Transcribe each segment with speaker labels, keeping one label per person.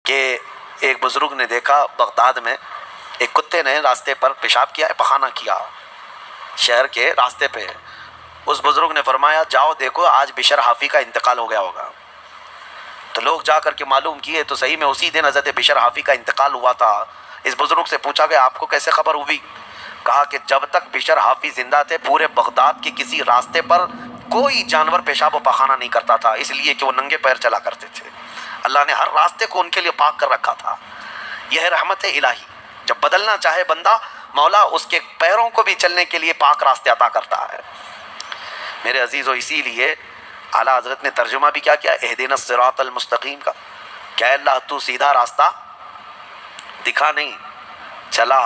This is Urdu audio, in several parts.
Speaker 1: کہ ایک بزرگ نے دیکھا بغداد میں ایک کتے نے راستے پر پیشاب کیا ہے، پخانہ کیا شہر کے راستے پہ. اس بزرگ نے فرمایا جاؤ دیکھو آج بشر حافی کا انتقال ہو گیا ہوگا. تو لوگ جا کر کے معلوم کیے تو صحیح میں اسی دن حضرت بشر حافی کا انتقال ہوا تھا. اس بزرگ سے پوچھا کہ آپ کو کیسے خبر ہوئی؟ کہا کہ جب تک بشر حافی زندہ تھے پورے بغداد کے کسی راستے پر کوئی جانور پیشاب و پخانہ نہیں کرتا تھا، اس لیے کہ وہ ننگے پیر چلا کرتے تھے. اللہ نے ہر راستے کو ان کے لیے پاک کر رکھا تھا. یہ ہے رحمت الہی. جب بدلنا چاہے بندہ، مولا اس کے پیروں کو بھی چلنے کے لیے پاک راستے عطا کرتا ہے. میرے عزیزو، اسی لیے اعلیٰ حضرت نے ترجمہ بھی کیا کیا اہدنا الصراط المستقیم کا. کیا اللہ تو سیدھا راستہ دکھا نہیں، چلا،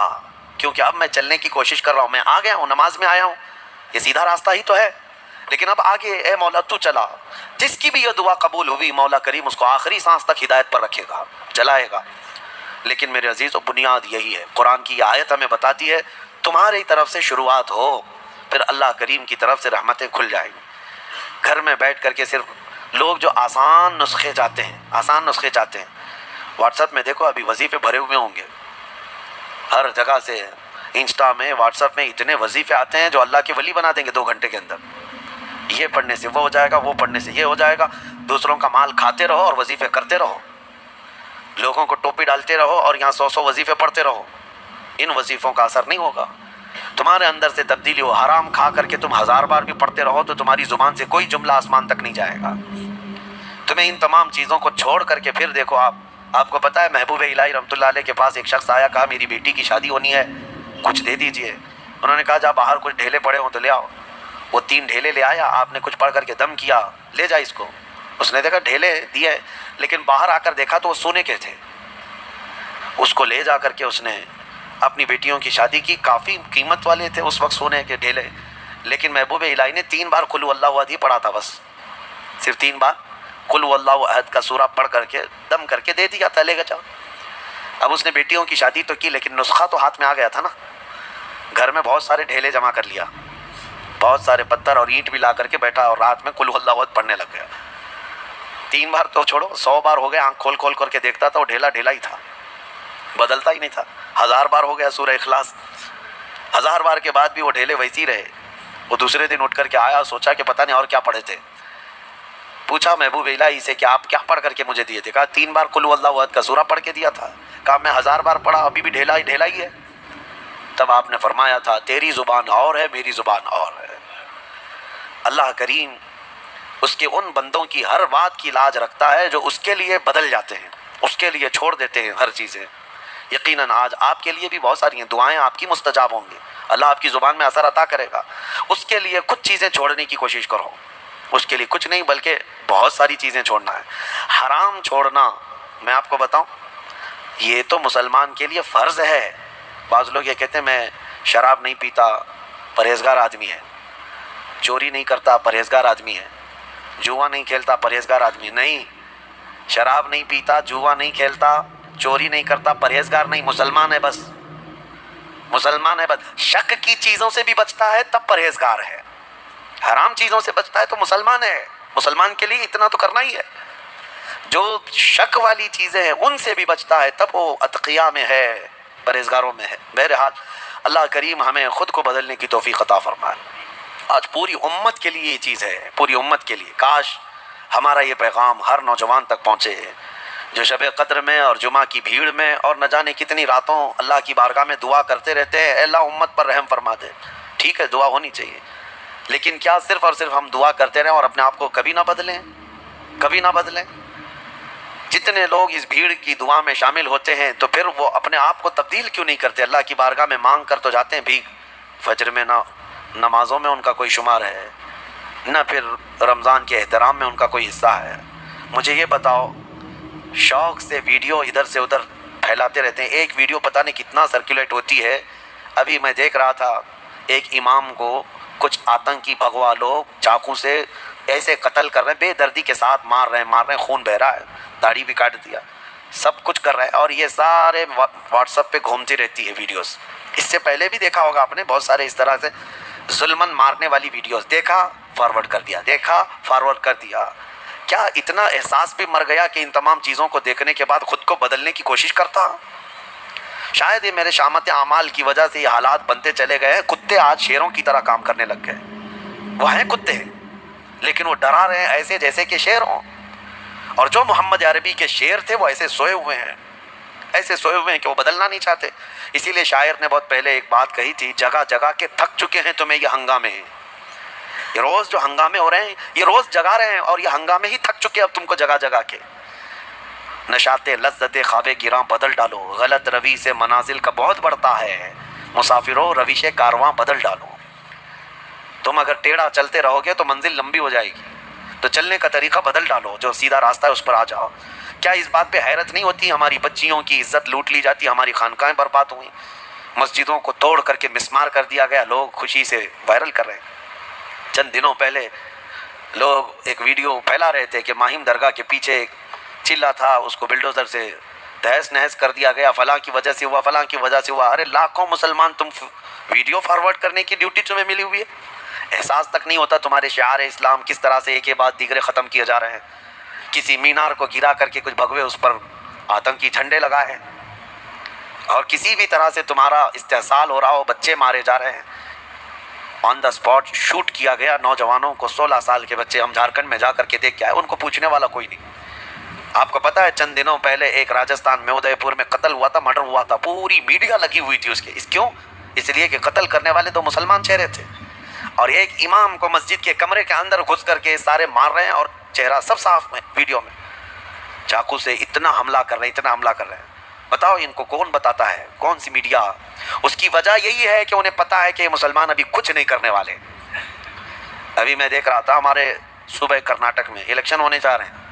Speaker 1: کیونکہ اب میں چلنے کی کوشش کر رہا ہوں، میں آ گیا ہوں، نماز میں آیا ہوں، یہ سیدھا راستہ ہی تو ہے، لیکن اب آگے اے مولا تو چلا. جس کی بھی یہ دعا قبول ہوئی مولا کریم اس کو آخری سانس تک ہدایت پر رکھے گا، چلائے گا. لیکن میرے عزیز و بنیاد یہی ہے، قرآن کی یہ آیت ہمیں بتاتی ہے تمہاری طرف سے شروعات ہو، پھر اللہ کریم کی طرف سے رحمتیں کھل جائیں گی. گھر میں بیٹھ کر کے صرف لوگ جو آسان نسخے چاہتے ہیں، واٹس ایپ میں دیکھو ابھی وظیفے بھرے ہوئے ہوں گے ہر جگہ سے. انسٹا میں، واٹس ایپ میں اتنے وظیفے آتے ہیں جو اللہ کے ولی بنا دیں گے 2 گھنٹے کے اندر. یہ پڑھنے سے وہ ہو جائے گا، وہ پڑھنے سے یہ ہو جائے گا. دوسروں کا مال کھاتے رہو اور وظیفے کرتے رہو، لوگوں کو ٹوپی ڈالتے رہو اور یہاں 100 وظیفے پڑھتے رہو. ان وظیفوں کا اثر نہیں ہوگا. تمہارے اندر سے تبدیلی ہو. حرام کھا کر کے تم 1000 بار بھی پڑھتے رہو تو تمہاری زبان سے کوئی جملہ آسمان تک نہیں جائے گا. تمہیں ان تمام چیزوں کو چھوڑ کر کے پھر دیکھو، آپ کو پتہ ہے محبوب الہی رحمۃ اللہ علیہ کے پاس ایک شخص آیا، کہا میری بیٹی کی شادی ہونی ہے، کچھ دے دیجئے. انہوں نے کہا جا باہر کچھ ڈھیلے پڑے ہوں تو لے آؤ. وہ 3 ڈھیلے لے آیا. آپ نے کچھ پڑھ کر کے دم کیا، لے جا اس کو. اس نے دیکھا ڈھیلے دیے، لیکن باہر آ کر دیکھا تو وہ سونے کے تھے. اس کو لے جا کر کے اس نے اپنی بیٹیوں کی شادی کی. کافی قیمت والے تھے اس وقت سونے کے ڈھیلے، لیکن محبوب الہی نے 3 بار قل اللہ احد ہی پڑھا تھا، بس صرف 3 بار قل اللہ احد کا سورہ پڑھ کر کے دم کر کے دے دیا تھا، لے گا جاؤ. اب اس نے بیٹیوں کی شادی تو کی، لیکن نسخہ تو ہاتھ میں آ گیا تھا نا. گھر میں بہت سارے ڈھیلے جمع کر لیا، بہت سارے پتھر اور اینٹ بھی لا کر کے بیٹھا اور رات میں قل اللہ احد پڑھنے لگ گیا. 3 بار تو چھوڑو، 100 بار ہو گیا. آنکھ کھول کھول کر کے دیکھتا تھا وہ ڈھیلا ڈھیلا ہی تھا، بدلتا ہی نہیں تھا. 1000 بار ہو گیا سورہ اخلاص، 1000 بار کے بعد بھی وہ ڈھیلے ویسی رہے. وہ دوسرے دن اٹھ کر کے آیا، سوچا کہ پتہ نہیں اور کیا پڑھے تھے. پوچھا محبوب الہی سے کہ آپ کیا پڑھ کر کے مجھے دیے تھے؟ کہا 3 بار قل اللہ احد کا سورہ پڑھ کے دیا تھا. کہا میں 1000 بار پڑھا، ابھی بھی ڈھیلا ہی ہے. تب آپ نے فرمایا تھا تیری زبان اور ہے، میری زبان اور ہے. اللہ کریم اس کے ان بندوں کی ہر بات کی لاج رکھتا ہے جو اس کے لیے بدل جاتے ہیں، اس کے لیے چھوڑ دیتے ہیں ہر چیزیں. یقیناً آج آپ کے لیے بھی بہت ساری ہیں دعائیں آپ کی مستجاب ہوں گی، اللہ آپ کی زبان میں اثر عطا کرے گا. اس کے لیے کچھ چیزیں چھوڑنے کی کوشش کرو. اس کے لیے کچھ نہیں بلکہ بہت ساری چیزیں چھوڑنا ہے. حرام چھوڑنا، میں آپ کو بتاؤں، یہ تو مسلمان کے لیے فرض ہے. بعض لوگ یہ کہتے ہیں میں شراب نہیں پیتا، پرہیزگار آدمی ہے. چوری نہیں کرتا، پرہیزگار آدمی ہے. جوا نہیں کھیلتا، پرہیزگار آدمی. نہیں، شراب نہیں پیتا، جوا نہیں کھیلتا، چوری نہیں کرتا، پرہیزگار نہیں، مسلمان ہے بس. مسلمان ہے بس. شک کی چیزوں سے بھی بچتا ہے تب پرہیزگار ہے. حرام چیزوں سے بچتا ہے تو مسلمان ہے. مسلمان کے لیے اتنا تو کرنا ہی ہے. جو شک والی چیزیں ہیں ان سے بھی بچتا ہے تب وہ اتقیاء میں ہے، پرہیزگاروں میں ہے. بہرحال اللہ کریم ہمیں خود کو بدلنے کی توفیق عطا فرمائے. آج پوری امت کے لیے یہ چیز ہے، پوری امت کے لیے. کاش ہمارا یہ پیغام ہر نوجوان تک پہنچے جو شب قدر میں اور جمعہ کی بھیڑ میں اور نہ جانے کتنی راتوں اللہ کی بارگاہ میں دعا کرتے رہتے ہیں اے اللہ امت پر رحم فرما دے. ٹھیک ہے، دعا ہونی چاہیے، لیکن کیا صرف اور صرف ہم دعا کرتے رہیں اور اپنے آپ کو کبھی نہ بدلیں؟ کبھی نہ بدلیں. جتنے لوگ اس بھیڑ کی دعا میں شامل ہوتے ہیں تو پھر وہ اپنے آپ کو تبدیل کیوں نہیں کرتے؟ اللہ کی بارگاہ میں مانگ کر تو جاتے ہیں بھیک. فجر میں نہ نمازوں میں ان کا کوئی شمار ہے، نہ پھر رمضان کے احترام میں ان کا کوئی حصہ ہے. مجھے یہ بتاؤ، شوق سے ویڈیو ادھر سے ادھر پھیلاتے رہتے ہیں. ایک ویڈیو پتہ نہیں کتنا سرکولیٹ ہوتی ہے. ابھی میں دیکھ رہا تھا ایک امام کو کچھ آتنکی بھگوا لوگ چاقو سے ایسے قتل کر رہے ہیں، بے دردی کے ساتھ مار رہے ہیں، خون بہہ رہا ہے، داڑھی بھی کاٹ دیا، سب کچھ کر رہے ہیں. اور یہ سارے واٹس ایپ پہ گھومتی رہتی ہے ویڈیوز. اس سے پہلے بھی دیکھا ہوگا آپ نے بہت سارے اس طرح سے ظلمن مارنے والی ویڈیوز. دیکھا فارورڈ کر دیا، دیکھا فارورڈ کر دیا. کیا اتنا احساس بھی مر گیا کہ ان تمام چیزوں کو دیکھنے کے بعد خود کو بدلنے کی کوشش کرتا؟ شاید یہ میرے شامت اعمال کی وجہ سے یہ حالات بنتے چلے گئے ہیں. کتے آج شیروں کی طرح کام کرنے لگ گئے. وہ ہیں کتے لیکن وہ ڈرا رہے ہیں ایسے جیسے کہ شیر ہوں. اور جو محمد عربی کے شیر تھے وہ ایسے سوئے ہوئے ہیں، ایسے سوئے ہوئے ہیں کہ وہ بدلنا نہیں چاہتے. اسی لیے شاعر نے بہت پہلے ایک بات کہی تھی، جگہ جگہ کے تھک چکے ہیں تمہیں یہ ہنگامے ہیں. یہ روز جو ہنگامے ہو رہے ہیں یہ روز جگا رہے ہیں اور یہ ہنگامے ہی تھک چکے اب تم کو جگہ جگہ کے. نشاط لذت خواب گراں بدل ڈالو، غلط روی سے منازل کا بہت بڑھتا ہے، مسافروں روش کارواں بدل ڈالو. تم اگر ٹیڑھا چلتے رہو گے تو منزل لمبی ہو جائے گی، تو چلنے کا طریقہ بدل ڈالو، جو سیدھا راستہ ہے اس پر آ جاؤ. کیا اس بات پہ حیرت نہیں ہوتی ہماری بچیوں کی عزت لوٹ لی جاتی، ہماری خانقاہیں برباد ہوئیں، مسجدوں کو توڑ کر کے مسمار کر دیا گیا، لوگ خوشی سے وائرل کر رہے ہیں. چند دنوں پہلے لوگ ایک ویڈیو پھیلا رہے تھے کہ ماہم درگاہ کے پیچھے ایک چلا تھا، اس کو بلڈوزر سے تہس نہس کر دیا گیا، فلاں کی وجہ سے ہوا، فلاں کی وجہ سے ہوا. ارے لاکھوں مسلمان تم ویڈیو فارورڈ کرنے کی ڈیوٹی تمہیں ملی ہوئی ہے، احساس تک نہیں ہوتا تمہارے شعار اسلام کس طرح سے ایک کے بعد دیگرے ختم کیے جا رہے ہیں. کسی مینار کو گرا کر کے کچھ بھگوے اس پر آتنکی جھنڈے لگائے ہیں، اور کسی بھی طرح سے تمہارا استحصال ہو رہا ہو، بچے مارے جا رہے ہیں. آن دا اسپاٹ شوٹ کیا گیا نوجوانوں کو، 16 سال کے بچے. ہم جھارکھنڈ میں جا کر کے دیکھ کے آئے، ان کو پوچھنے والا کوئی نہیں. آپ کو پتا ہے چند دنوں پہلے ایک راجستھان میں ادے پور میں قتل ہوا تھا، مرڈر ہوا تھا، پوری میڈیا لگی ہوئی تھی اس کے. کیوں؟ اس لیے کہ قتل کرنے والے 2 مسلمان چہرے تھے، اور ایک امام کو مسجد کے کمرے کے اندر گھس کر کے سارے مار رہے ہیں، اور چہرہ سب صاف ہے ویڈیو میں. چاقو سے اتنا حملہ کر رہے ہیں، اتنا حملہ کر رہے ہیں. بتاؤ ان کو کون بتاتا ہے، کون سی میڈیا؟ اس کی وجہ یہی ہے کہ انہیں پتا ہے کہ یہ مسلمان ابھی کچھ نہیں کرنے والے. ابھی میں دیکھ رہا تھا ہمارے صوبہ کرناٹک میں الیکشن ہونے جا رہے ہیں،